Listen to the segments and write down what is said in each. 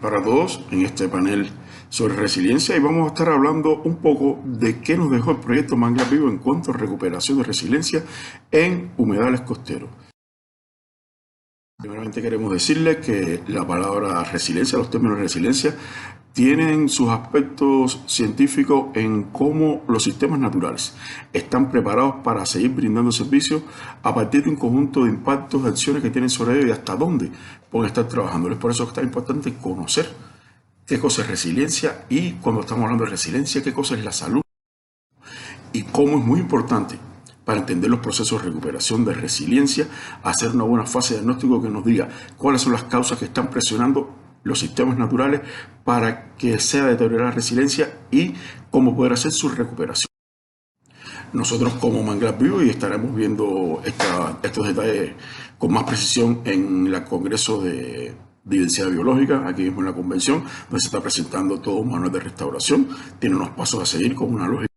Para todos en este panel sobre resiliencia, y vamos a estar hablando un poco de qué nos dejó el proyecto Manglar Vivo en cuanto a recuperación de resiliencia en humedales costeros. Primeramente queremos decirles que la palabra resiliencia, los términos de resiliencia, tienen sus aspectos científicos en cómo los sistemas naturales están preparados para seguir brindando servicios a partir de un conjunto de impactos, de acciones que tienen sobre ellos y hasta dónde pueden estar trabajando. Es por eso que es tan importante conocer qué cosa es resiliencia y, cuando estamos hablando de resiliencia, qué cosa es la salud y cómo es muy importante para entender los procesos de recuperación de resiliencia, hacer una buena fase de diagnóstico que nos diga cuáles son las causas que están presionando los sistemas naturales para que sea deteriorada la resiliencia y cómo poder hacer su recuperación. Nosotros como Manglar Vivo, y estaremos viendo estos detalles con más precisión en el Congreso de Diversidad Biológica, aquí mismo en la convención, donde se está presentando todo un manual de restauración, tiene unos pasos a seguir con una lógica.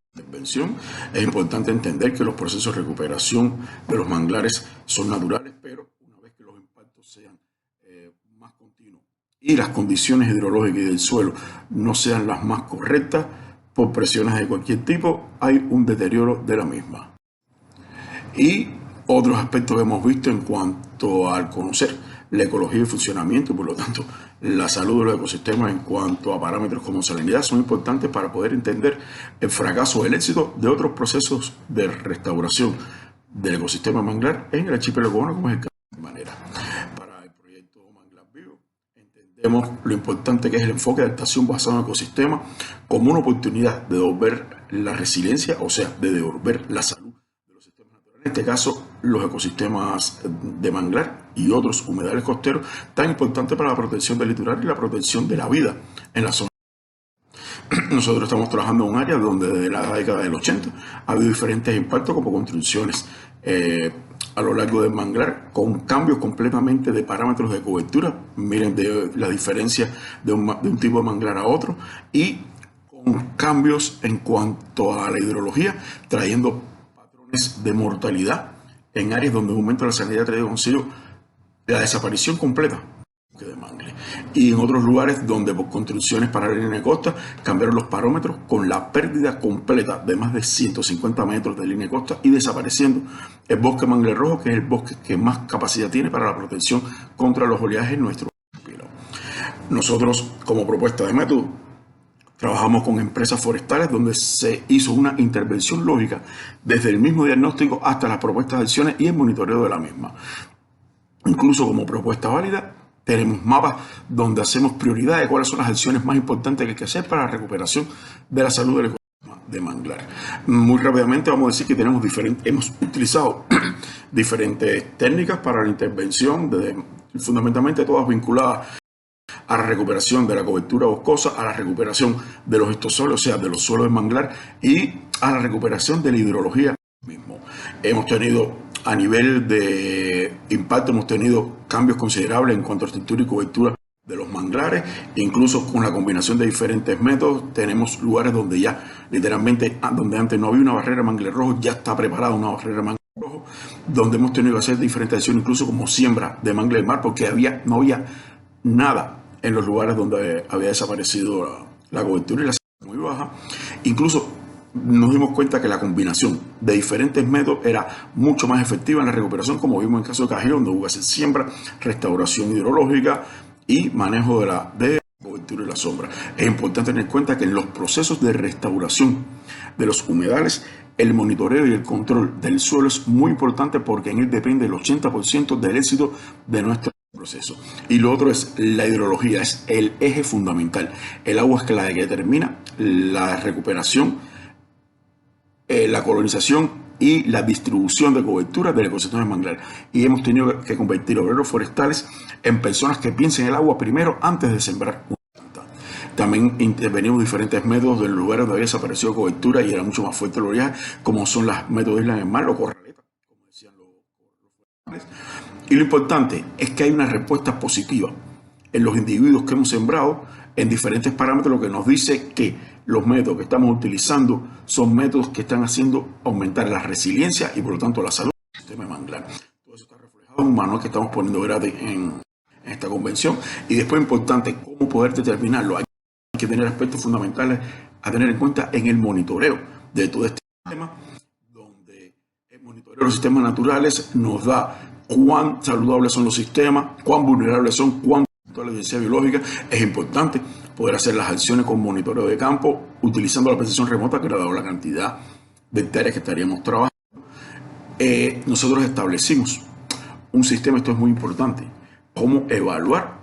Es importante entender que los procesos de recuperación de los manglares son naturales, pero una vez que los impactos sean más continuos y las condiciones hidrológicas y del suelo no sean las más correctas, por presiones de cualquier tipo, hay un deterioro de la misma. Y otros aspectos que hemos visto en cuanto al conocer la ecología y funcionamiento, y por lo tanto la salud de los ecosistemas en cuanto a parámetros como salinidad, son importantes para poder entender el fracaso o el éxito de otros procesos de restauración del ecosistema manglar en el archipiélago cubano, como es el caso de manera. Para el proyecto Manglar Vivo, entendemos lo importante que es el enfoque de adaptación basado en ecosistemas como una oportunidad de devolver la resiliencia, o sea, de devolver la salud. En este caso, los ecosistemas de manglar y otros humedales costeros, tan importantes para la protección del litoral y la protección de la vida en la zona. Nosotros estamos trabajando en un área donde desde la década del 80 ha habido diferentes impactos como construcciones a lo largo del manglar con cambios completamente de parámetros de cobertura. Miren la diferencia de un tipo de manglar a otro, y con cambios en cuanto a la hidrología, trayendo de mortalidad en áreas donde un aumento de la salinidad ha traído consigo la desaparición completa de mangle, y en otros lugares donde por construcciones para la línea de costa cambiaron los parámetros con la pérdida completa de más de 150 metros de línea de costa y desapareciendo el bosque mangle rojo, que es el bosque que más capacidad tiene para la protección contra los oleajes en nuestro archipiélago. Nosotros, como propuesta de método, trabajamos con empresas forestales donde se hizo una intervención lógica desde el mismo diagnóstico hasta las propuestas de acciones y el monitoreo de la misma. Incluso como propuesta válida, tenemos mapas donde hacemos prioridad de cuáles son las acciones más importantes que hay que hacer para la recuperación de la salud del ecosistema de manglar. Muy rápidamente vamos a decir que hemos utilizado diferentes técnicas para la intervención, fundamentalmente todas vinculadas a la recuperación de la cobertura boscosa, a la recuperación de los estosoles, o sea, de los suelos de manglar, y a la recuperación de la hidrología mismo. Hemos tenido, a nivel de impacto, hemos tenido cambios considerables en cuanto a estructura y cobertura de los manglares, incluso con la combinación de diferentes métodos. Tenemos lugares donde ya, literalmente, donde antes no había una barrera de mangle rojo, ya está preparada una barrera de mangle rojo, donde hemos tenido que hacer diferentes acciones, incluso como siembra de mangle del mar, porque no había nada en los lugares donde había desaparecido la cobertura y la salinidad muy baja. Incluso nos dimos cuenta que la combinación de diferentes métodos era mucho más efectiva en la recuperación, como vimos en el caso de Cajión, donde hubo que hacer siembra, restauración hidrológica y manejo de la cobertura y la sombra. Es importante tener en cuenta que en los procesos de restauración de los humedales, el monitoreo y el control del suelo es muy importante, porque en él depende el 80% del éxito de nuestro proceso. Y lo otro es la hidrología, es el eje fundamental. El agua es la que determina la recuperación, la colonización y la distribución de cobertura del ecosistema manglar. Y hemos tenido que convertir obreros forestales en personas que piensen el agua primero antes de sembrar una planta. También intervenimos diferentes métodos en lugares donde había desaparecido cobertura y era mucho más fuerte el oleaje, como son los métodos de isla en el mar o corraletas, como decían los forestales. Y lo importante es que hay una respuesta positiva en los individuos que hemos sembrado en diferentes parámetros, lo que nos dice que los métodos que estamos utilizando son métodos que están haciendo aumentar la resiliencia y por lo tanto la salud del sistema manglar. Todo eso está reflejado en un manual que estamos poniendo gratis en en esta convención. Y después importante, cómo poder determinarlo. Hay que tener aspectos fundamentales a tener en cuenta en el monitoreo de todo este sistema, donde el monitoreo de los sistemas naturales nos da cuán saludables son los sistemas, cuán vulnerables son, cuán la evidencia biológica. Es importante poder hacer las acciones con monitoreo de campo utilizando la precisión remota, que le ha dado la cantidad de hectáreas que estaríamos trabajando. Nosotros establecimos un sistema, esto es muy importante, cómo evaluar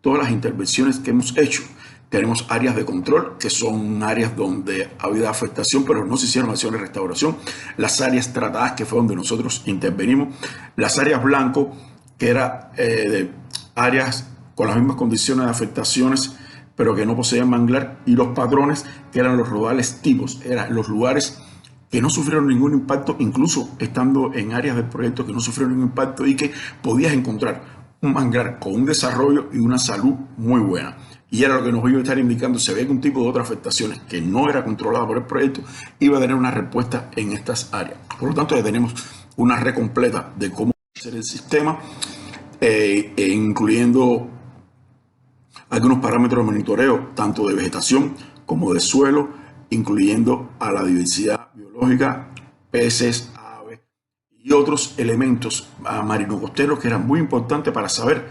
todas las intervenciones que hemos hecho. Tenemos áreas de control, que son áreas donde ha habido afectación, pero no se hicieron acciones de restauración. Las áreas tratadas, que fue donde nosotros intervenimos. Las áreas blanco, que eran áreas con las mismas condiciones de afectaciones, pero que no poseían manglar. Y los patrones, que eran los rodales tipos, eran los lugares que no sufrieron ningún impacto, incluso estando en áreas del proyecto que no sufrieron ningún impacto y que podías encontrar un manglar con un desarrollo y una salud muy buena. Y era lo que nos iba a estar indicando, se ve que un tipo de otras afectaciones que no era controlada por el proyecto iba a tener una respuesta en estas áreas. Por lo tanto, ya tenemos una red completa de cómo hacer el sistema, incluyendo algunos parámetros de monitoreo, tanto de vegetación como de suelo, incluyendo a la diversidad biológica, peces, aves y otros elementos marino-costeros que eran muy importantes para saber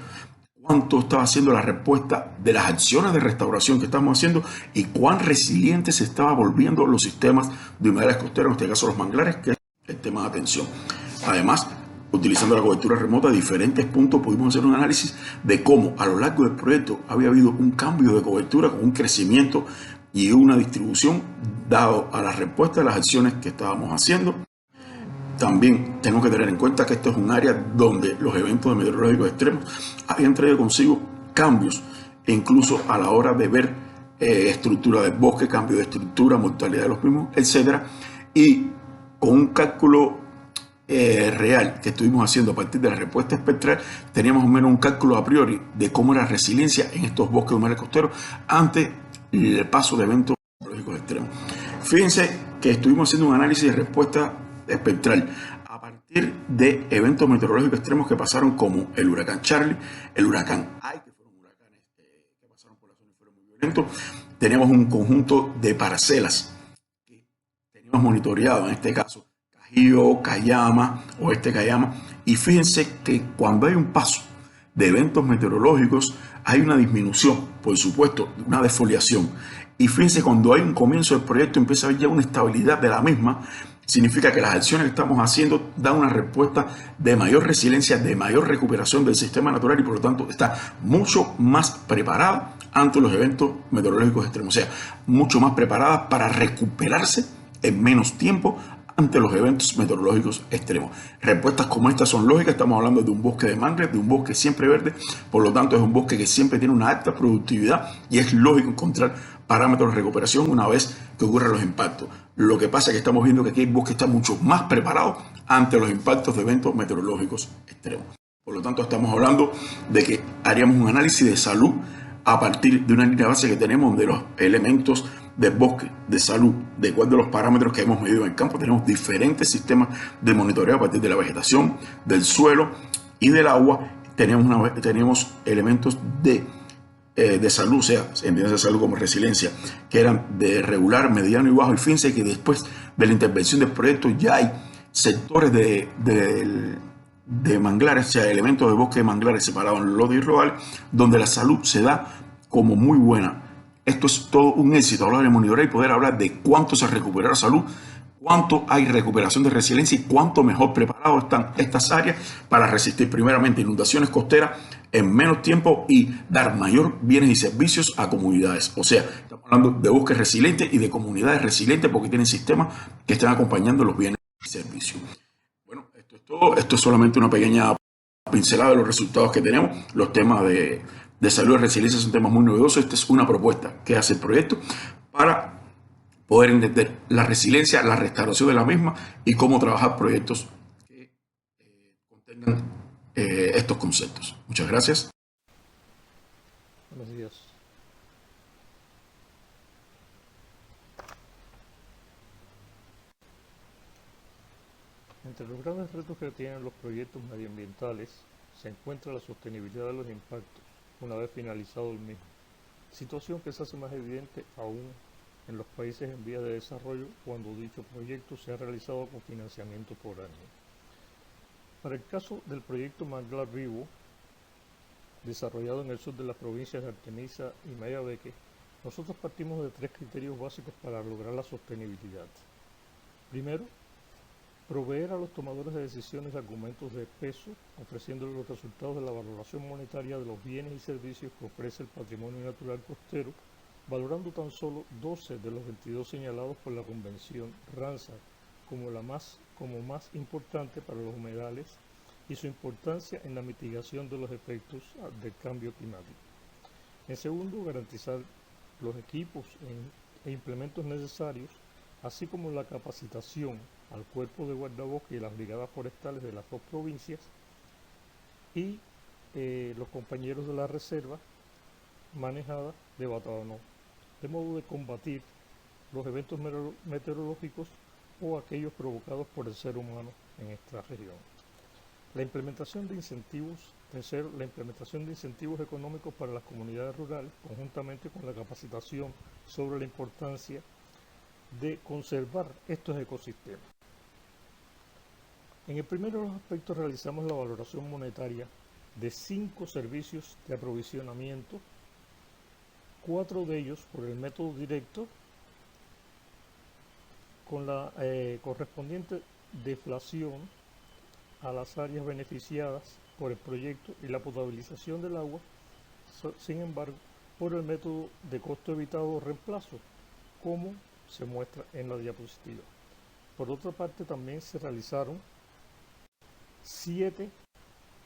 cuánto estaba haciendo la respuesta de las acciones de restauración que estamos haciendo y cuán resilientes se estaban volviendo los sistemas de humedales costeros, en este caso los manglares, que es el tema de atención. Además, utilizando la cobertura remota de diferentes puntos, pudimos hacer un análisis de cómo a lo largo del proyecto había habido un cambio de cobertura con un crecimiento y una distribución dado a la respuesta de las acciones que estábamos haciendo. También tenemos que tener en cuenta que esto es un área donde los eventos meteorológicos extremos habían traído consigo cambios, e incluso a la hora de ver estructura del bosque, cambio de estructura, mortalidad de los mismos, etcétera. Y con un cálculo real que estuvimos haciendo a partir de la respuesta espectral, teníamos más o menos un cálculo a priori de cómo era la resiliencia en estos bosques humedales costeros ante el paso de eventos meteorológicos extremos. Fíjense que estuvimos haciendo un análisis de respuesta espectral a partir de eventos meteorológicos extremos que pasaron, como el huracán Charlie, el huracán Ai, que fueron huracanes que pasaron por la zona y fueron muy violentos. Teníamos un conjunto de parcelas que teníamos monitoreado, en este caso Cajío, Cayama, Oeste Cayama, y fíjense que cuando hay un paso de eventos meteorológicos hay una disminución, por supuesto, una defoliación. Y fíjense, cuando hay un comienzo del proyecto empieza a haber ya una estabilidad de la misma. Significa que las acciones que estamos haciendo dan una respuesta de mayor resiliencia, de mayor recuperación del sistema natural y por lo tanto está mucho más preparada ante los eventos meteorológicos extremos. O sea, mucho más preparada para recuperarse en menos tiempo ante los eventos meteorológicos extremos. Respuestas como estas son lógicas, estamos hablando de un bosque de mangles, de un bosque siempre verde, por lo tanto es un bosque que siempre tiene una alta productividad y es lógico encontrar parámetros de recuperación una vez que ocurran los impactos. Lo que pasa es que estamos viendo que aquí el bosque está mucho más preparado ante los impactos de eventos meteorológicos extremos. Por lo tanto, estamos hablando de que haríamos un análisis de salud a partir de una línea base que tenemos de los elementos del bosque, de salud, de acuerdo a los parámetros que hemos medido en el campo. Tenemos diferentes sistemas de monitoreo a partir de la vegetación, del suelo y del agua. Tenemos elementos de salud, o sea, entiendes de salud como resiliencia, que eran de regular, mediano y bajo. Y fíjense que después de la intervención del proyecto ya hay sectores de manglares, o sea, elementos de bosque de manglares separados en lodo y rodal, donde la salud se da como muy buena. Esto es todo un éxito, hablar de monitorear y poder hablar de cuánto se recupera la salud, cuánto hay recuperación de resiliencia y cuánto mejor preparados están estas áreas para resistir primeramente inundaciones costeras en menos tiempo y dar mayor bienes y servicios a comunidades. O sea, estamos hablando de bosques resilientes y de comunidades resilientes porque tienen sistemas que están acompañando los bienes y servicios. Bueno, esto es todo. Esto es solamente una pequeña pincelada de los resultados que tenemos. Los temas de salud y resiliencia son temas muy novedosos. Esta es una propuesta que hace el proyecto para poder entender la resiliencia, la restauración de la misma y cómo trabajar proyectos que contengan estos conceptos. Muchas gracias. Buenos días. Entre los grandes retos que tienen los proyectos medioambientales se encuentra la sostenibilidad de los impactos una vez finalizado el mismo, situación que se hace más evidente aún en los países en vías de desarrollo cuando dicho proyecto se ha realizado con financiamiento foráneo. Para el caso del proyecto Manglar Vivo, desarrollado en el sur de las provincias de Artemisa y Mayabeque, nosotros partimos de 3 criterios básicos para lograr la sostenibilidad. Primero, proveer a los tomadores de decisiones de argumentos de peso, ofreciéndoles los resultados de la valoración monetaria de los bienes y servicios que ofrece el patrimonio natural costero, valorando tan solo 12 de los 22 señalados por la Convención Ramsar como más importante para los humedales y su importancia en la mitigación de los efectos del cambio climático. En segundo, garantizar los equipos e implementos necesarios, así como la capacitación al cuerpo de guardabosques y las brigadas forestales de las 2 provincias y los compañeros de la reserva manejada de Batabanó, de modo de combatir los eventos meteorológicos o aquellos provocados por el ser humano en esta región. La implementación de incentivos, tercero, la implementación de incentivos económicos para las comunidades rurales, conjuntamente con la capacitación sobre la importancia de conservar estos ecosistemas. En el primero de los aspectos realizamos la valoración monetaria de 5 servicios de aprovisionamiento, 4 de ellos por el método directo, con la correspondiente deflación a las áreas beneficiadas por el proyecto y la potabilización del agua, sin embargo, por el método de costo evitado o reemplazo, como se muestra en la diapositiva. Por otra parte, también se realizaron 7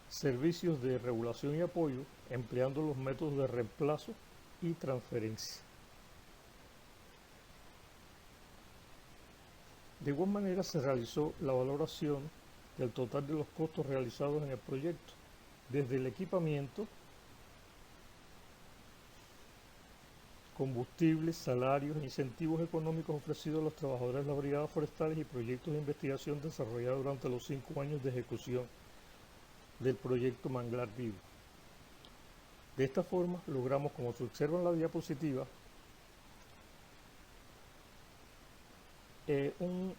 servicios de regulación y apoyo, empleando los métodos de reemplazo y transferencia. De igual manera se realizó la valoración del total de los costos realizados en el proyecto, desde el equipamiento, combustibles, salarios, incentivos económicos ofrecidos a los trabajadores de las brigadas forestales y proyectos de investigación desarrollados durante los 5 años de ejecución del proyecto Manglar Vivo. De esta forma logramos, como se observa en la diapositiva, un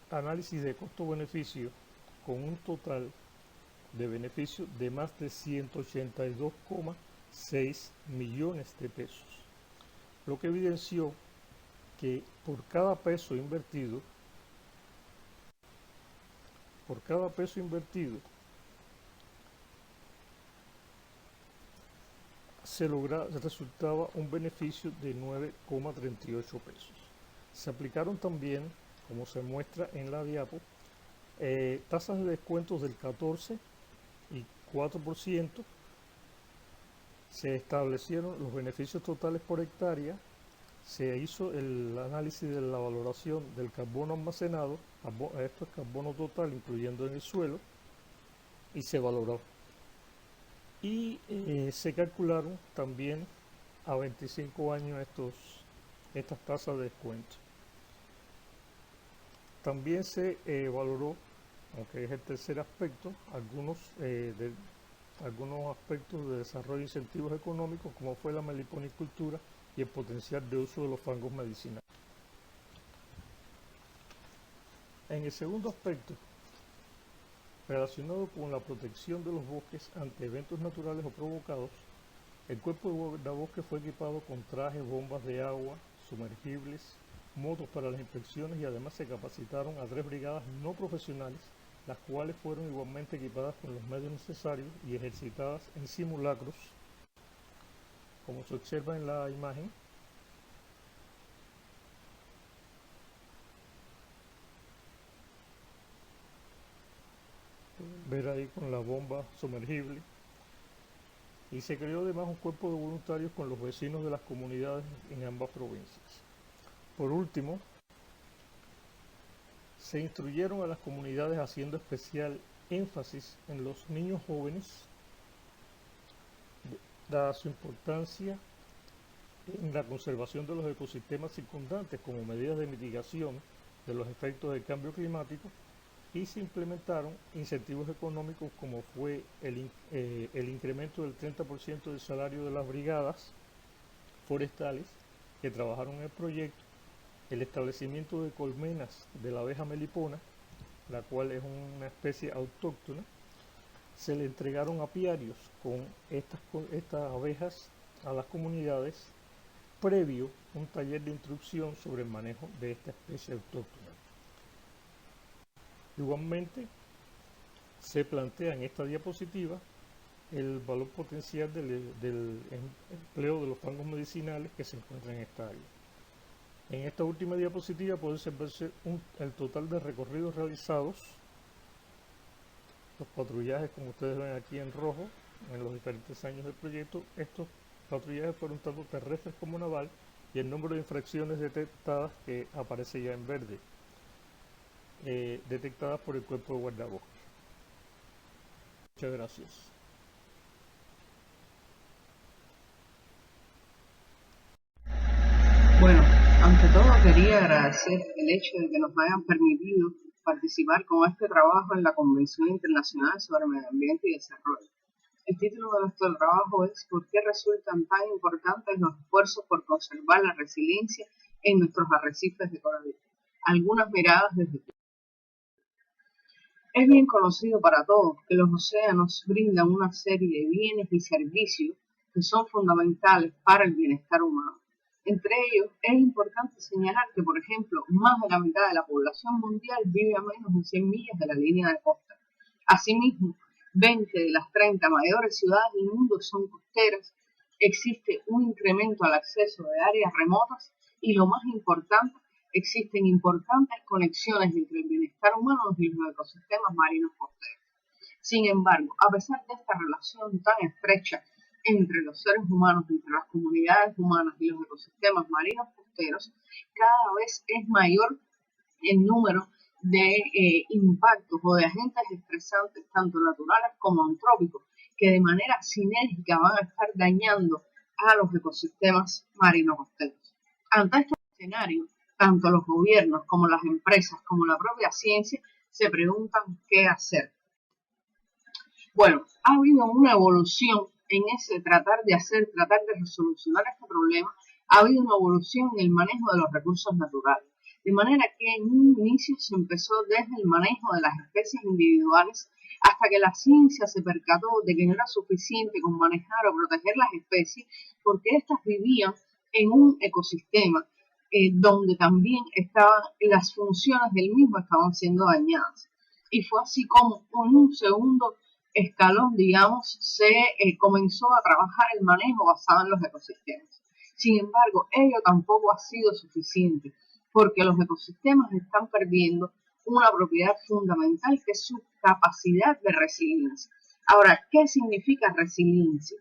análisis de costo-beneficio con un total de beneficio de más de 182,6 millones de pesos, lo que evidenció que por cada peso invertido resultaba un beneficio de 9,38 pesos. Se aplicaron también, como se muestra en la diapo, tasas de descuentos del 14 y 4%. Se establecieron los beneficios totales por hectárea, se hizo el análisis de la valoración del carbono almacenado, esto es carbono total incluyendo en el suelo, y se valoró. Y se calcularon también a 25 años estas tasas de descuento. También se valoró, aunque es el tercer aspecto, algunos aspectos de desarrollo de incentivos económicos, como fue la meliponicultura y el potencial de uso de los fangos medicinales. En el segundo aspecto, relacionado con la protección de los bosques ante eventos naturales o provocados, el cuerpo de guardabosques fue equipado con trajes, bombas de agua, sumergibles, motos para las inspecciones y además se capacitaron a 3 brigadas no profesionales, las cuales fueron igualmente equipadas con los medios necesarios y ejercitadas en simulacros, como se observa en la imagen. Ver ahí con la bomba sumergible. Y se creó además un cuerpo de voluntarios con los vecinos de las comunidades en ambas provincias. Por último, se instruyeron a las comunidades haciendo especial énfasis en los niños jóvenes, dada su importancia en la conservación de los ecosistemas circundantes como medidas de mitigación de los efectos del cambio climático y se implementaron incentivos económicos como fue el incremento del 30% del salario de las brigadas forestales que trabajaron en el proyecto, el establecimiento de colmenas de la abeja melipona, la cual es una especie autóctona. Se le entregaron apiarios con estas abejas a las comunidades, previo un taller de instrucción sobre el manejo de esta especie autóctona. Igualmente, se plantea en esta diapositiva el valor potencial del empleo de los fármacos medicinales que se encuentran en esta área. En esta última diapositiva puede observarse el total de recorridos realizados, los patrullajes como ustedes ven aquí en rojo, en los diferentes años del proyecto. Estos patrullajes fueron tanto terrestres como naval, y el número de infracciones detectadas que aparece ya en verde, detectadas por el cuerpo de guardabosques. Muchas gracias. Bueno, ante todo quería agradecer el hecho de que nos hayan permitido participar con este trabajo en la Convención Internacional sobre Medio Ambiente y Desarrollo. El título de nuestro trabajo es ¿por qué resultan tan importantes los esfuerzos por conservar la resiliencia en nuestros arrecifes de coral? Algunas miradas desde aquí. Es bien conocido para todos que los océanos brindan una serie de bienes y servicios que son fundamentales para el bienestar humano. Entre ellos, es importante señalar que, por ejemplo, más de la mitad de la población mundial vive a menos de 100 millas de la línea de costa. Asimismo, 20 de las 30 mayores ciudades del mundo son costeras. Existe un incremento al acceso de áreas remotas y, lo más importante, existen importantes conexiones entre el bienestar humano y los ecosistemas marinos costeros. Sin embargo, a pesar de esta relación tan estrecha entre los seres humanos, entre las comunidades humanas y los ecosistemas marinos costeros, cada vez es mayor el número de impactos o de agentes estresantes, tanto naturales como antrópicos, que de manera sinérgica van a estar dañando a los ecosistemas marinos costeros. Ante este escenario, tanto los gobiernos como las empresas, como la propia ciencia, se preguntan qué hacer. Bueno, ha habido una evolución en ese tratar de resolucionar este problema. Ha habido una evolución en el manejo de los recursos naturales. De manera que en un inicio se empezó desde el manejo de las especies individuales hasta que la ciencia se percató de que no era suficiente con manejar o proteger las especies, porque éstas vivían en un ecosistema donde también estaban las funciones del mismo estaban siendo dañadas. Y fue así como en un segundo escalón, digamos, se comenzó a trabajar el manejo basado en los ecosistemas. Sin embargo, ello tampoco ha sido suficiente, porque los ecosistemas están perdiendo una propiedad fundamental que es su capacidad de resiliencia. Ahora, ¿qué significa resiliencia?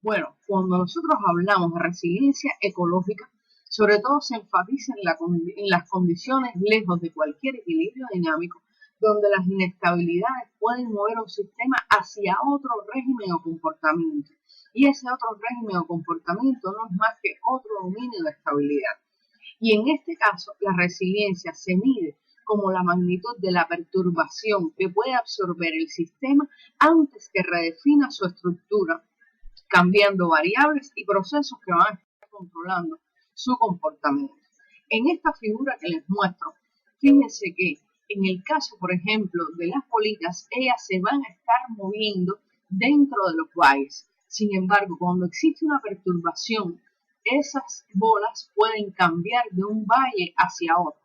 Bueno, cuando nosotros hablamos de resiliencia ecológica, sobre todo se enfatiza en las condiciones lejos de cualquier equilibrio dinámico, donde las inestabilidades pueden mover un sistema hacia otro régimen o comportamiento. Y ese otro régimen o comportamiento no es más que otro dominio de estabilidad. Y en este caso, la resiliencia se mide como la magnitud de la perturbación que puede absorber el sistema antes que redefina su estructura, cambiando variables y procesos que van a estar controlando su comportamiento. En esta figura que les muestro, fíjense que en el caso, por ejemplo, de las bolitas, ellas se van a estar moviendo dentro de los valles. Sin embargo, cuando existe una perturbación, esas bolas pueden cambiar de un valle hacia otro.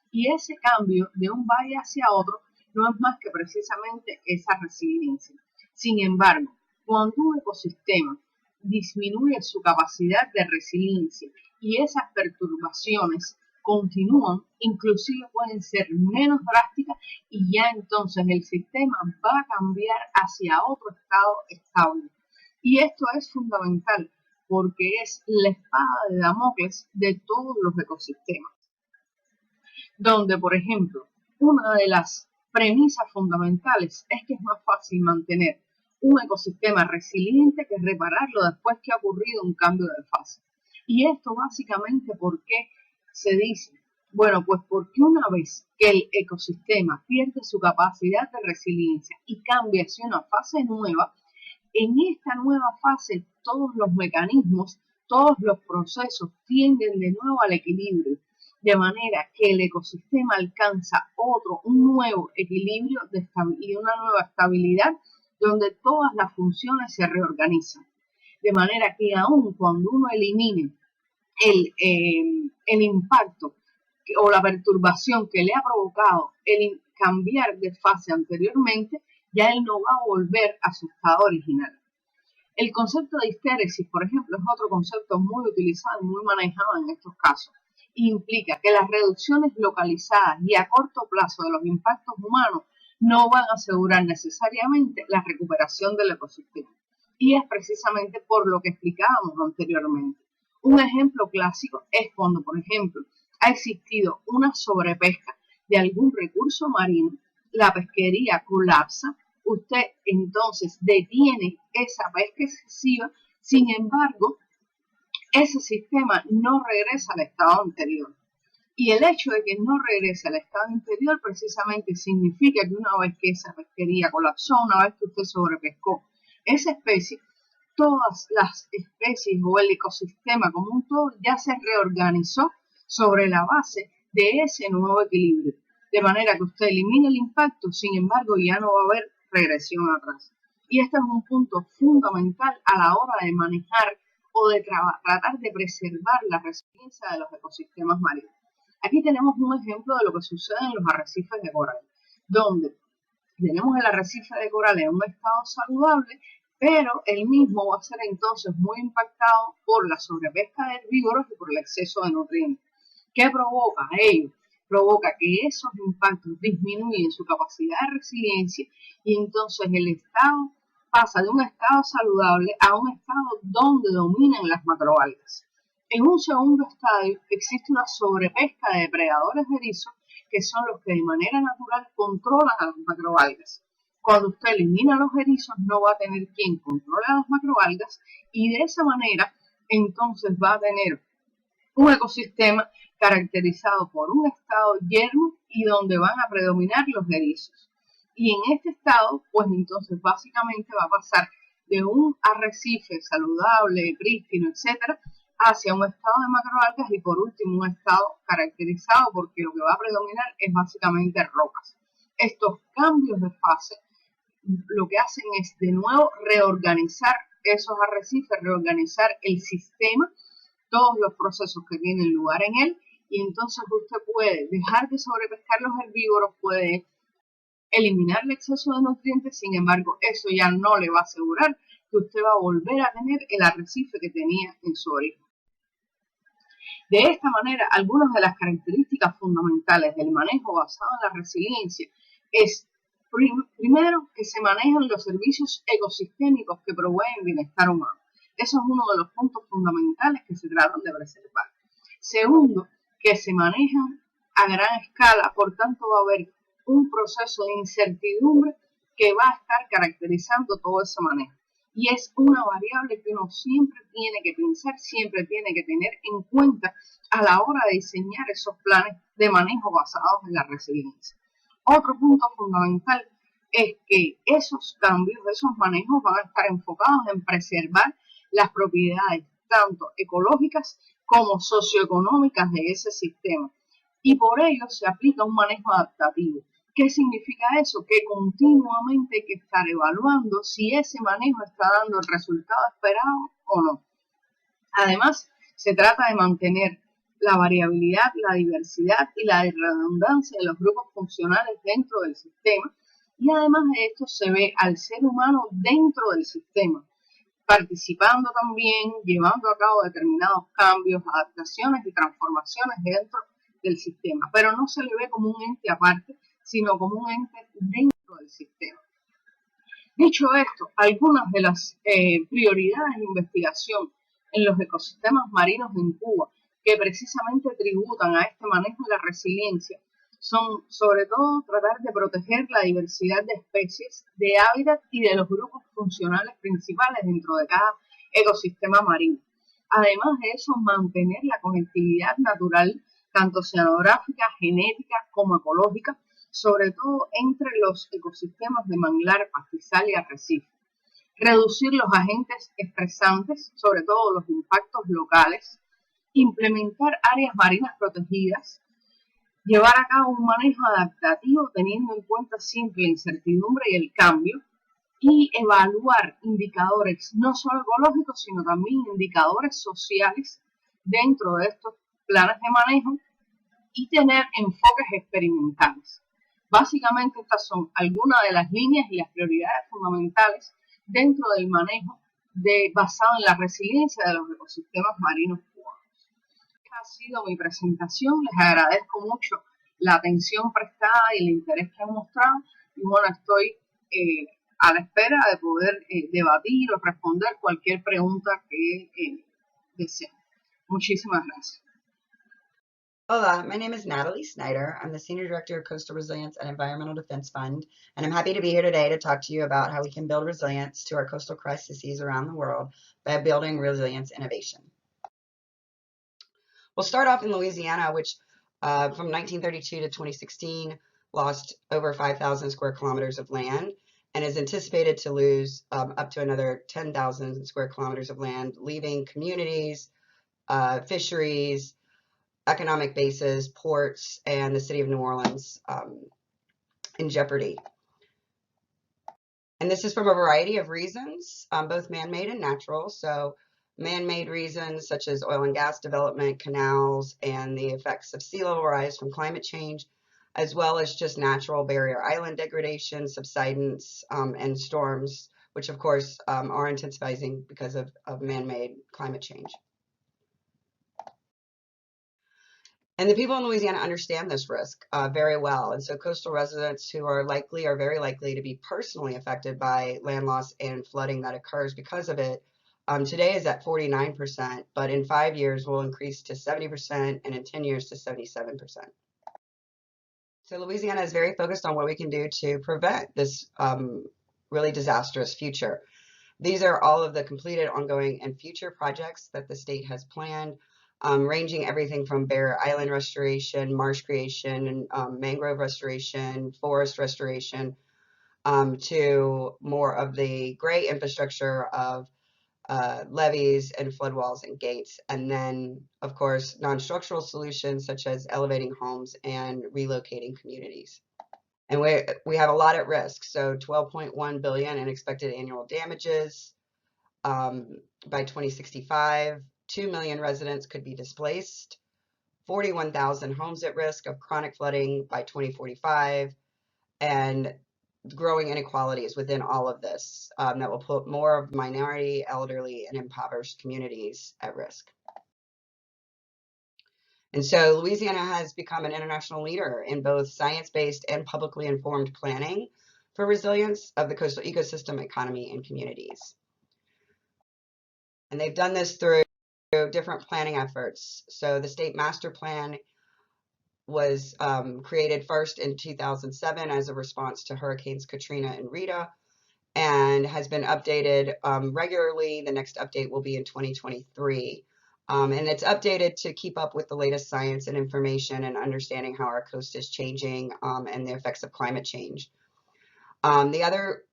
Y ese cambio de un valle hacia otro no es más que precisamente esa resiliencia. Sin embargo, cuando un ecosistema disminuye su capacidad de resiliencia y esas perturbaciones continúan, inclusive pueden ser menos drásticas y ya entonces el sistema va a cambiar hacia otro estado estable. Y esto es fundamental porque es la espada de Damocles de todos los ecosistemas. Donde, por ejemplo, una de las premisas fundamentales es que es más fácil mantener un ecosistema resiliente que repararlo después que ha ocurrido un cambio de fase. Y esto básicamente porque se dice Bueno, pues porque una vez que el ecosistema pierde su capacidad de resiliencia y cambia hacia una fase nueva, en esta nueva fase todos los mecanismos, todos los procesos tienden de nuevo al equilibrio, de manera que el ecosistema alcanza un nuevo equilibrio y una nueva estabilidad donde todas las funciones se reorganizan. De manera que aun cuando uno elimine el impacto o la perturbación que le ha provocado el cambiar de fase anteriormente, ya él no va a volver a su estado original. El concepto de histéresis, por ejemplo, es otro concepto muy utilizado y muy manejado en estos casos. Implica que las reducciones localizadas y a corto plazo de los impactos humanos no van a asegurar necesariamente la recuperación del ecosistema. Y es precisamente por lo que explicábamos anteriormente. Un ejemplo clásico es cuando, por ejemplo, ha existido una sobrepesca de algún recurso marino, la pesquería colapsa, usted entonces detiene esa pesca excesiva, sin embargo, ese sistema no regresa al estado anterior. Y el hecho de que no regrese al estado anterior precisamente significa que una vez que esa pesquería colapsó, una vez que usted sobrepescó esa especie, todas las especies o el ecosistema como un todo ya se reorganizó sobre la base de ese nuevo equilibrio. De manera que usted elimina el impacto, sin embargo, ya no va a haber regresión atrás. Y este es un punto fundamental a la hora de manejar o de tratar de preservar la resiliencia de los ecosistemas marinos. Aquí tenemos un ejemplo de lo que sucede en los arrecifes de coral, donde tenemos el arrecife de coral en un estado saludable, pero el mismo va a ser entonces muy impactado por la sobrepesca de herbívoros y por el exceso de nutrientes. ¿Qué provoca ello? Provoca que esos impactos disminuyen su capacidad de resiliencia y entonces el estado pasa de un estado saludable a un estado donde dominan las macroalgas. En un segundo estadio existe una sobrepesca de depredadores erizos que son los que de manera natural controlan a las macroalgas. Cuando usted elimina los erizos no va a tener quien controle a las macroalgas y de esa manera entonces va a tener un ecosistema caracterizado por un estado yermo y donde van a predominar los erizos. Y en este estado, pues entonces básicamente va a pasar de un arrecife saludable, prístino, etcétera, hacia un estado de macroalgas y por último un estado caracterizado porque lo que va a predominar es básicamente rocas. Estos cambios de fase lo que hacen es de nuevo reorganizar esos arrecifes, reorganizar el sistema, todos los procesos que tienen lugar en él, y entonces usted puede dejar de sobrepescar los herbívoros, puede eliminar el exceso de nutrientes, sin embargo, eso ya no le va a asegurar que usted va a volver a tener el arrecife que tenía en su origen. De esta manera, algunas de las características fundamentales del manejo basado en la resiliencia es, primero, que se manejan los servicios ecosistémicos que proveen bienestar humano. Eso es uno de los puntos fundamentales que se tratan de preservar. Segundo, que se manejan a gran escala, por tanto va a haber un proceso de incertidumbre que va a estar caracterizando todo ese manejo. Y es una variable que uno siempre tiene que pensar, siempre tiene que tener en cuenta a la hora de diseñar esos planes de manejo basados en la resiliencia. Otro punto fundamental es que esos cambios, esos manejos van a estar enfocados en preservar las propiedades tanto ecológicas como socioeconómicas de ese sistema. Y por ello se aplica un manejo adaptativo. ¿Qué significa eso? Que continuamente hay que estar evaluando si ese manejo está dando el resultado esperado o no. Además, se trata de mantener la variabilidad, la diversidad y la redundancia de los grupos funcionales dentro del sistema. Y además de esto se ve al ser humano dentro del sistema, participando también, llevando a cabo determinados cambios, adaptaciones y transformaciones dentro del sistema, pero no se le ve como un ente aparte, sino como un ente dentro del sistema. Dicho esto, algunas de las prioridades de investigación en los ecosistemas marinos en Cuba que precisamente tributan a este manejo de la resiliencia son sobre todo tratar de proteger la diversidad de especies, de hábitat y de los grupos funcionales principales dentro de cada ecosistema marino. Además de eso, mantener la conectividad natural tanto oceanográfica, genética como ecológica, sobre todo entre los ecosistemas de manglar, pastizal y arrecife. Reducir los agentes estresantes, sobre todo los impactos locales, implementar áreas marinas protegidas, llevar a cabo un manejo adaptativo teniendo en cuenta siempre la incertidumbre y el cambio, y evaluar indicadores no solo ecológicos, sino también indicadores sociales dentro de estos planes de manejo y tener enfoques experimentales. Básicamente estas son algunas de las líneas y las prioridades fundamentales dentro del manejo basado en la resiliencia de los ecosistemas marinos cubanos. Esta ha sido mi presentación, les agradezco mucho la atención prestada y el interés que han mostrado y bueno, estoy a la espera de poder debatir o responder cualquier pregunta que deseen. Muchísimas gracias. Hola, my name is Natalie Snyder. I'm the Senior Director of Coastal Resilience and Environmental Defense Fund, and I'm happy to be here today to talk to you about how we can build resilience to our coastal crises around the world by building resilience innovation. We'll start off in Louisiana, which from 1932 to 2016 lost over 5,000 square kilometers of land and is anticipated to lose up to another 10,000 square kilometers of land, leaving communities, fisheries, economic bases, ports, and the city of New Orleans in jeopardy. And this is from a variety of reasons, both man-made and natural. So man-made reasons such as oil and gas development, canals, and the effects of sea level rise from climate change, as well as just natural barrier island degradation, subsidence, and storms, which of course are intensifying because of man-made climate change. And the people in Louisiana understand this risk very well. And so coastal residents who are very likely to be personally affected by land loss and flooding that occurs because of it, today is at 49%, but in 5 years will increase to 70% and in 10 years to 77%. So Louisiana is very focused on what we can do to prevent this really disastrous future. These are all of the completed, ongoing, and future projects that the state has planned, ranging everything from barrier island restoration, marsh creation, mangrove restoration, forest restoration, to more of the gray infrastructure of levees and flood walls and gates, and then, of course, non-structural solutions such as elevating homes and relocating communities. And we have a lot at risk, so $12.1 billion in expected annual damages by 2065. 2 million residents could be displaced, 41,000 homes at risk of chronic flooding by 2045, and growing inequalities within all of this that will put more of minority, elderly, and impoverished communities at risk. And so Louisiana has become an international leader in both science-based and publicly informed planning for resilience of the coastal ecosystem, economy, and communities. And they've done this through different planning efforts. So the state master plan was created first in 2007 as a response to Hurricanes Katrina and Rita, and has been updated regularly. The next update will be in 2023. And it's updated to keep up with the latest science and information and understanding how our coast is changing and the effects of climate change. The other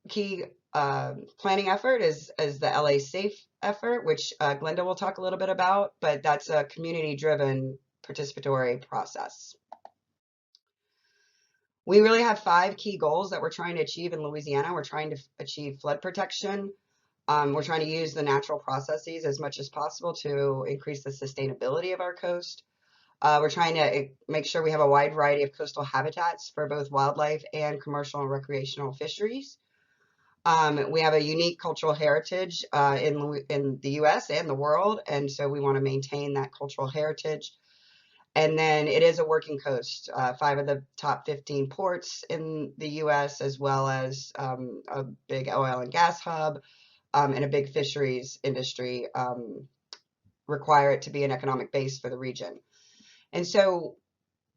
key planning effort is the LA Safe effort, which Glenda will talk a little bit about, but that's a community-driven participatory process. We really have 5 key goals that we're trying to achieve in Louisiana. We're trying to achieve flood protection. We're trying to use the natural processes as much as possible to increase the sustainability of our coast. We're trying to make sure we have a wide variety of coastal habitats for both wildlife and commercial and recreational fisheries. We have a unique cultural heritage in the U.S. and the world, and so we want to maintain that cultural heritage. And then it is a working coast, 5 of the top 15 ports in the U.S., as well as a big oil and gas hub and a big fisheries industry require it to be an economic base for the region. And so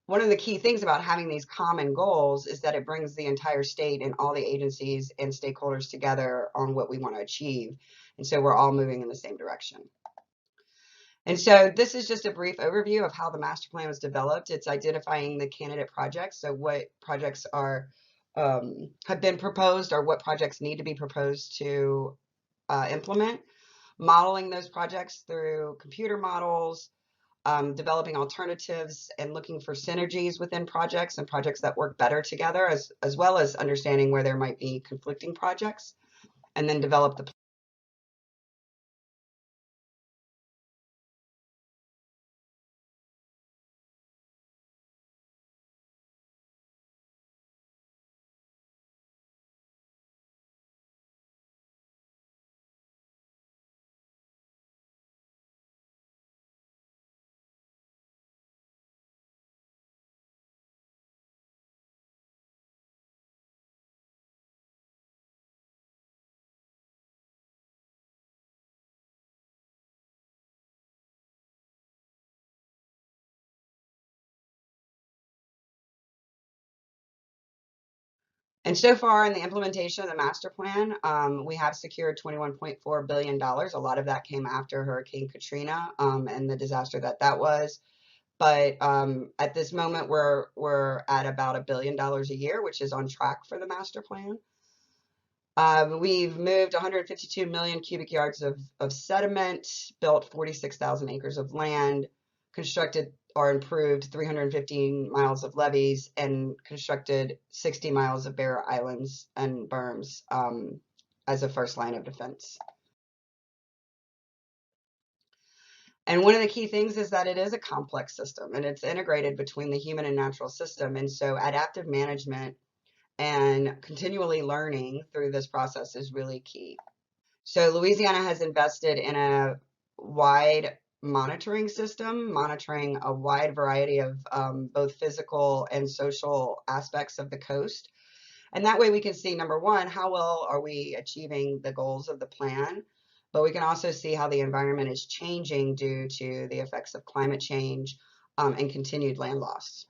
one of the key things about having these common goals is that it brings the entire state and all the agencies and stakeholders together on what we want to achieve. And so we're all moving in the same direction. And so this is just a brief overview of how the master plan was developed. It's identifying the candidate projects. So what projects are have been proposed or what projects need to be proposed to implement, modeling those projects through computer models, developing alternatives and looking for synergies within projects and projects that work better together, as well as understanding where there might be conflicting projects, and then develop the And so far in the implementation of the master plan, we have secured $21.4 billion. A lot of that came after Hurricane Katrina and the disaster that was. But at this moment, we're at about $1 billion a year, which is on track for the master plan. We've moved 152 million cubic yards of sediment, built 46,000 acres of land, constructed or improved 315 miles of levees, and constructed 60 miles of barrier islands and berms as a first line of defense. And one of the key things is that it is a complex system and it's integrated between the human and natural system. And so adaptive management and continually learning through this process is really key. So Louisiana has invested in a wide monitoring system, monitoring a wide variety of both physical and social aspects of the coast. And that way we can see, number one, how well are we achieving the goals of the plan? But we can also see how the environment is changing due to the effects of climate change and continued land loss.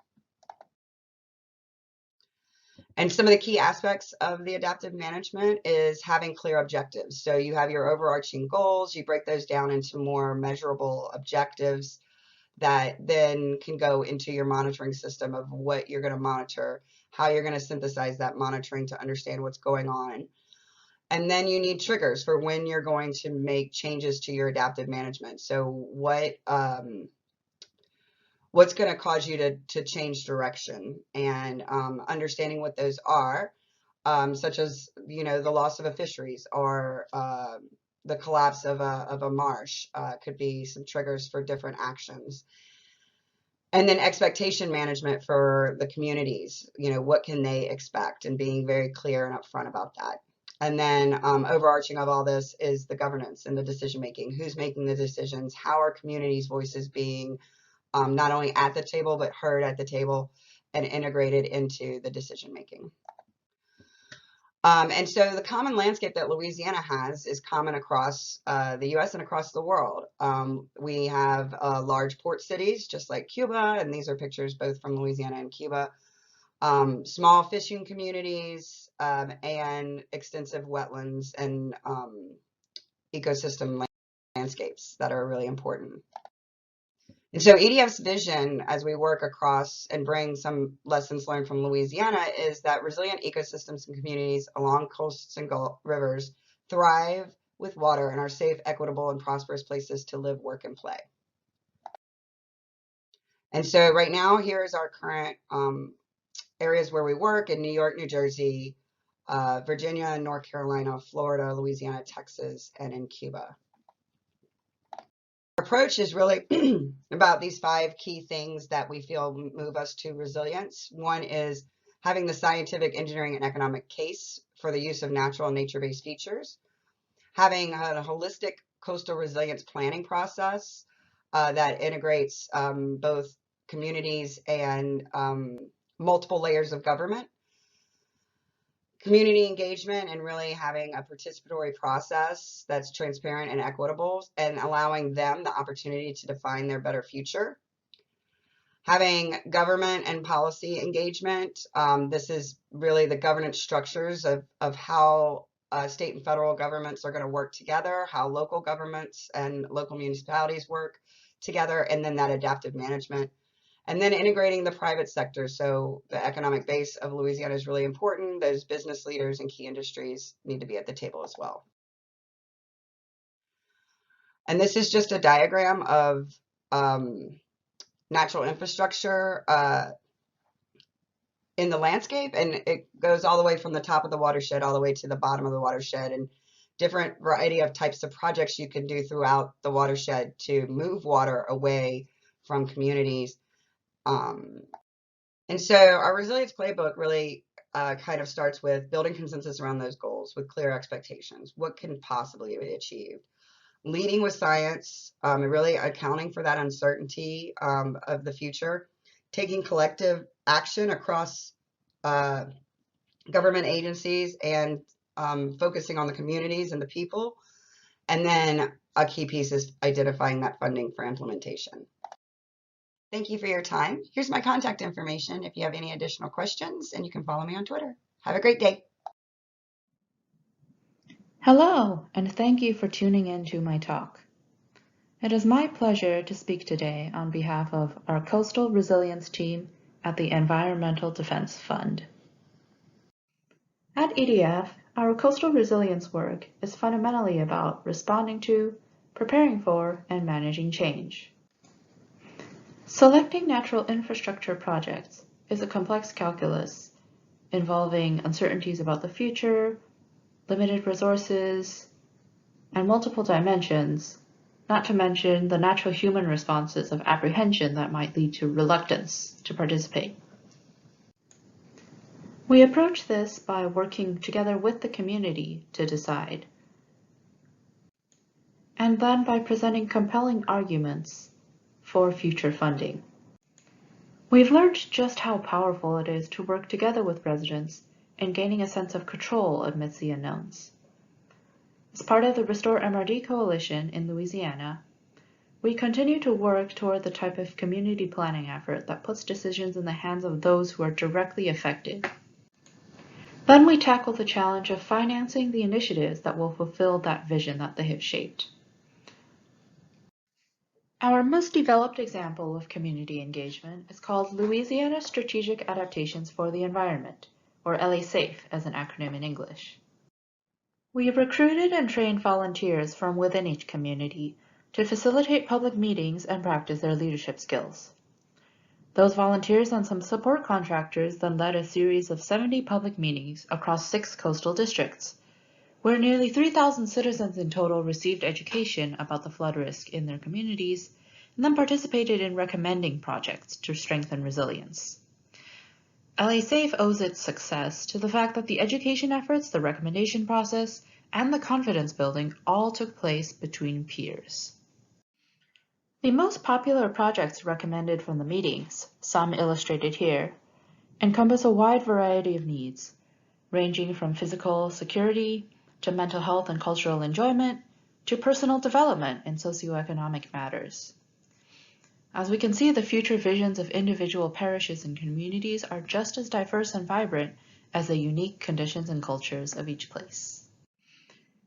And some of the key aspects of the adaptive management is having clear objectives. So you have your overarching goals, you break those down into more measurable objectives that then can go into your monitoring system of what you're going to monitor, how you're going to synthesize that monitoring to understand what's going on. And then you need triggers for when you're going to make changes to your adaptive management. So what's going to cause you to change direction, and understanding what those are, such as, the loss of a fisheries or the collapse of a marsh could be some triggers for different actions. And then expectation management for the communities, what can they expect, and being very clear and upfront about that. And then overarching of all this is the governance and the decision making. Who's making the decisions? How are communities' voices being not only at the table, but heard at the table and integrated into the decision making? And so the common landscape that Louisiana has is common across the U.S. and across the world. We have large port cities, just like Cuba, and these are pictures both from Louisiana and Cuba. Small fishing communities and extensive wetlands and ecosystem landscapes that are really important. And so EDF's vision, as we work across and bring some lessons learned from Louisiana, is that resilient ecosystems and communities along coasts and rivers thrive with water and are safe, equitable, and prosperous places to live, work, and play. And so right now, here is our current areas where we work in New York, New Jersey, Virginia, North Carolina, Florida, Louisiana, Texas, and in Cuba. Our approach is really about these 5 key things that we feel move us to resilience. One is having the scientific, engineering, and economic case for the use of natural and nature-based features, having a holistic coastal resilience planning process that integrates both communities and multiple layers of government, community engagement, and really having a participatory process that's transparent and equitable and allowing them the opportunity to define their better future. Having government and policy engagement. This is really the governance structures of how state and federal governments are going to work together, how local governments and local municipalities work together, and then that adaptive management. And then integrating the private sector. So the economic base of Louisiana is really important. Those business leaders and key industries need to be at the table as well. And this is just a diagram of natural infrastructure in the landscape, and it goes all the way from the top of the watershed all the way to the bottom of the watershed, and different variety of types of projects you can do throughout the watershed to move water away from communities. And so our resilience playbook really kind of starts with building consensus around those goals with clear expectations. What can possibly be achieved? Leading with science, and really accounting for that uncertainty of the future, taking collective action across government agencies and focusing on the communities and the people. And then a key piece is identifying that funding for implementation. Thank you for your time. Here's my contact information if you have any additional questions, and you can follow me on Twitter. Have a great day. Hello, and thank you for tuning in to my talk. It is my pleasure to speak today on behalf of our Coastal Resilience team at the Environmental Defense Fund. At EDF, our coastal resilience work is fundamentally about responding to, preparing for, and managing change. Selecting natural infrastructure projects is a complex calculus involving uncertainties about the future, limited resources, and multiple dimensions, not to mention the natural human responses of apprehension that might lead to reluctance to participate. We approach this by working together with the community to decide, and then by presenting compelling arguments for future funding. We've learned just how powerful it is to work together with residents in gaining a sense of control amidst the unknowns. As part of the Restore MRD Coalition in Louisiana, we continue to work toward the type of community planning effort that puts decisions in the hands of those who are directly affected. Then we tackle the challenge of financing the initiatives that will fulfill that vision that they have shaped. Our most developed example of community engagement is called Louisiana Strategic Adaptations for the Environment, or LA-SAFE as an acronym in English. We have recruited and trained volunteers from within each community to facilitate public meetings and practice their leadership skills. Those volunteers and some support contractors then led a series of 70 public meetings across 6 coastal districts, where nearly 3,000 citizens in total received education about the flood risk in their communities, and then participated in recommending projects to strengthen resilience. LA-SAFE owes its success to the fact that the education efforts, the recommendation process, and the confidence building all took place between peers. The most popular projects recommended from the meetings, some illustrated here, encompass a wide variety of needs, ranging from physical security to mental health and cultural enjoyment to personal development and socioeconomic matters. As we can see, the future visions of individual parishes and communities are just as diverse and vibrant as the unique conditions and cultures of each place.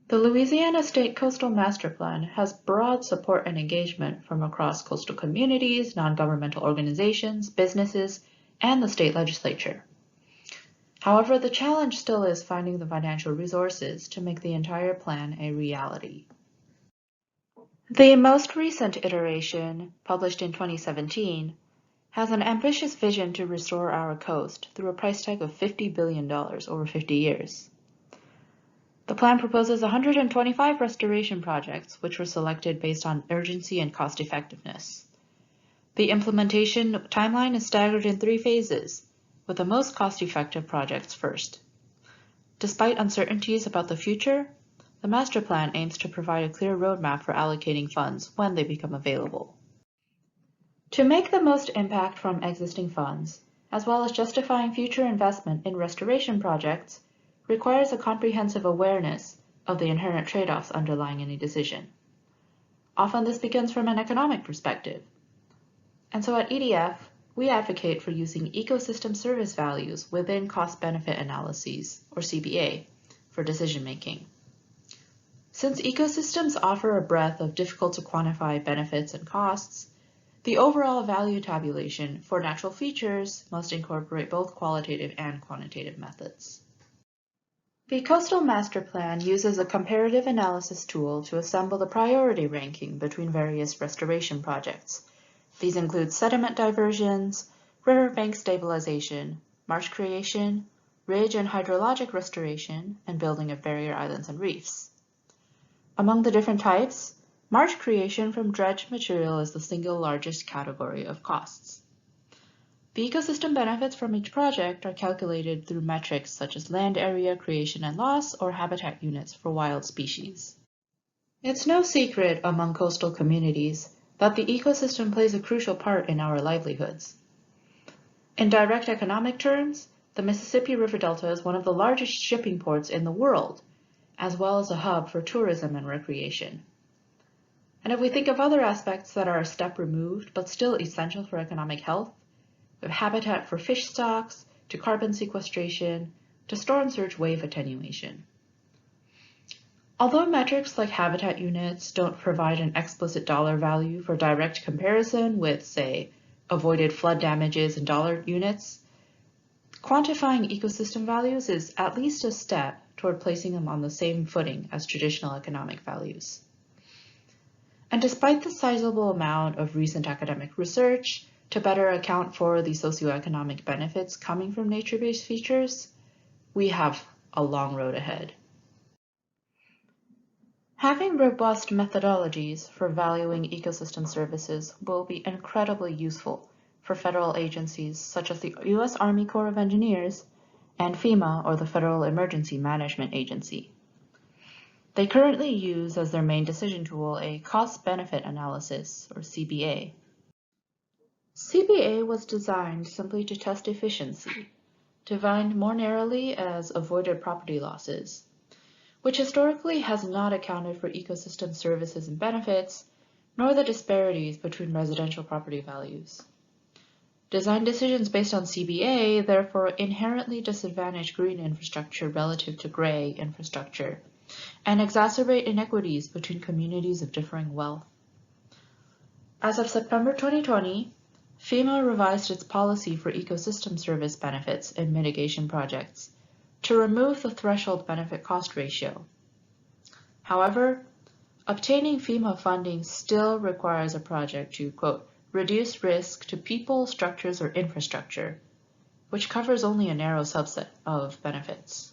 The Louisiana State Coastal Master Plan has broad support and engagement from across coastal communities, non-governmental organizations, businesses, and the state legislature. However, the challenge still is finding the financial resources to make the entire plan a reality. The most recent iteration, published in 2017, has an ambitious vision to restore our coast through a price tag of $50 billion over 50 years. The plan proposes 125 restoration projects, which were selected based on urgency and cost effectiveness. The implementation timeline is staggered in 3 phases, with the most cost-effective projects first. Despite uncertainties about the future, the master plan aims to provide a clear roadmap for allocating funds when they become available. To make the most impact from existing funds, as well as justifying future investment in restoration projects, requires a comprehensive awareness of the inherent trade-offs underlying any decision. Often this begins from an economic perspective. And so at EDF, we advocate for using ecosystem service values within cost-benefit analyses, or CBA, for decision-making. Since ecosystems offer a breadth of difficult-to-quantify benefits and costs, the overall value tabulation for natural features must incorporate both qualitative and quantitative methods. The Coastal Master Plan uses a comparative analysis tool to assemble the priority ranking between various restoration projects. These include sediment diversions, riverbank stabilization, marsh creation, ridge and hydrologic restoration, and building of barrier islands and reefs. Among the different types, marsh creation from dredged material is the single largest category of costs. The ecosystem benefits from each project are calculated through metrics such as land area creation and loss or habitat units for wild species. It's no secret among coastal communities that the ecosystem plays a crucial part in our livelihoods. In direct economic terms, the Mississippi River Delta is one of the largest shipping ports in the world, as well as a hub for tourism and recreation. And if we think of other aspects that are a step removed but still essential for economic health, with habitat for fish stocks, to carbon sequestration, to storm surge wave attenuation. Although metrics like habitat units don't provide an explicit dollar value for direct comparison with, say, avoided flood damages in dollar units, quantifying ecosystem values is at least a step toward placing them on the same footing as traditional economic values. And despite the sizable amount of recent academic research to better account for the socioeconomic benefits coming from nature-based features, we have a long road ahead. Having robust methodologies for valuing ecosystem services will be incredibly useful for federal agencies such as the U.S. Army Corps of Engineers and FEMA, or the Federal Emergency Management Agency. They currently use as their main decision tool a cost-benefit analysis, or CBA. CBA was designed simply to test efficiency, defined more narrowly as avoided property losses, which historically has not accounted for ecosystem services and benefits, nor the disparities between residential property values. Design decisions based on CBA therefore inherently disadvantage green infrastructure relative to gray infrastructure, and exacerbate inequities between communities of differing wealth. As of September 2020, FEMA revised its policy for ecosystem service benefits and mitigation projects to remove the threshold benefit-cost ratio. However, obtaining FEMA funding still requires a project to, quote, reduce risk to people, structures, or infrastructure, which covers only a narrow subset of benefits.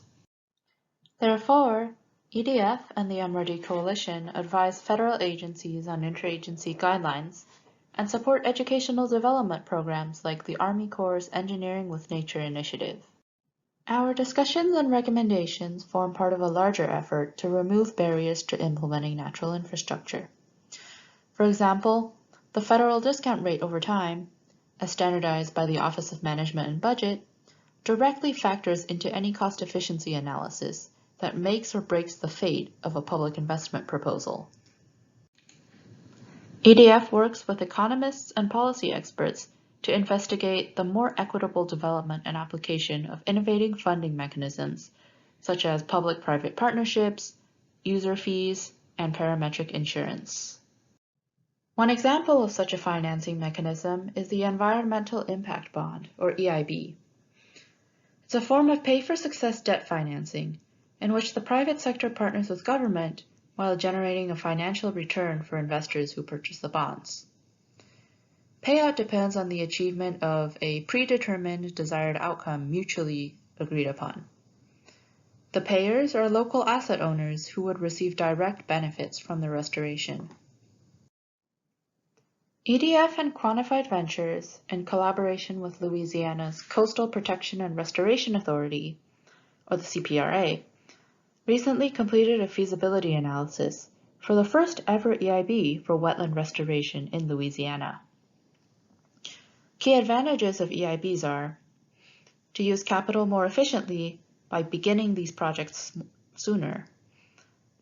Therefore, EDF and the MRD Coalition advise federal agencies on interagency guidelines and support educational development programs like the Army Corps' Engineering with Nature initiative. Our discussions and recommendations form part of a larger effort to remove barriers to implementing natural infrastructure. For example, the federal discount rate over time, as standardized by the Office of Management and Budget, directly factors into any cost efficiency analysis that makes or breaks the fate of a public investment proposal. EDF works with economists and policy experts to investigate the more equitable development and application of innovating funding mechanisms, such as public-private partnerships, user fees, and parametric insurance. One example of such a financing mechanism is the Environmental Impact Bond, or EIB. It's a form of pay-for-success debt financing in which the private sector partners with government while generating a financial return for investors who purchase the bonds. Payout depends on the achievement of a predetermined desired outcome mutually agreed upon. The payers are local asset owners who would receive direct benefits from the restoration. EDF and Quantified Ventures, in collaboration with Louisiana's Coastal Protection and Restoration Authority, or the CPRA, recently completed a feasibility analysis for the first ever EIB for wetland restoration in Louisiana. Key advantages of EIBs are to use capital more efficiently by beginning these projects sooner,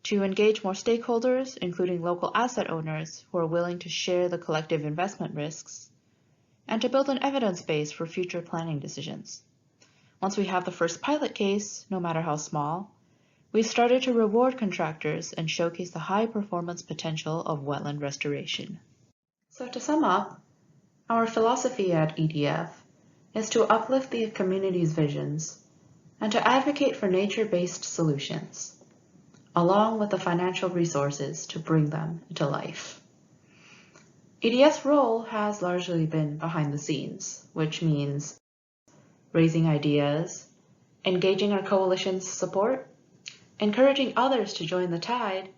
to engage more stakeholders, including local asset owners who are willing to share the collective investment risks, and to build an evidence base for future planning decisions. Once we have the first pilot case, no matter how small, we started to reward contractors and showcase the high performance potential of wetland restoration. So to sum up, our philosophy at EDF is to uplift the community's visions and to advocate for nature-based solutions, along with the financial resources to bring them to life. EDF's role has largely been behind the scenes, which means raising ideas, engaging our coalition's support, encouraging others to join the tide,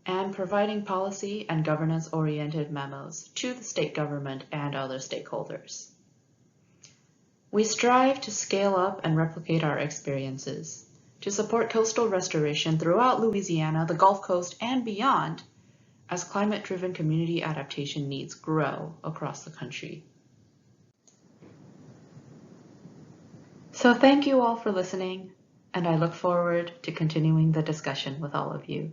and providing policy and governance-oriented memos to the state government and other stakeholders. We strive to scale up and replicate our experiences to support coastal restoration throughout Louisiana, the Gulf Coast, and beyond as climate-driven community adaptation needs grow across the country. So thank you all for listening, and I look forward to continuing the discussion with all of you.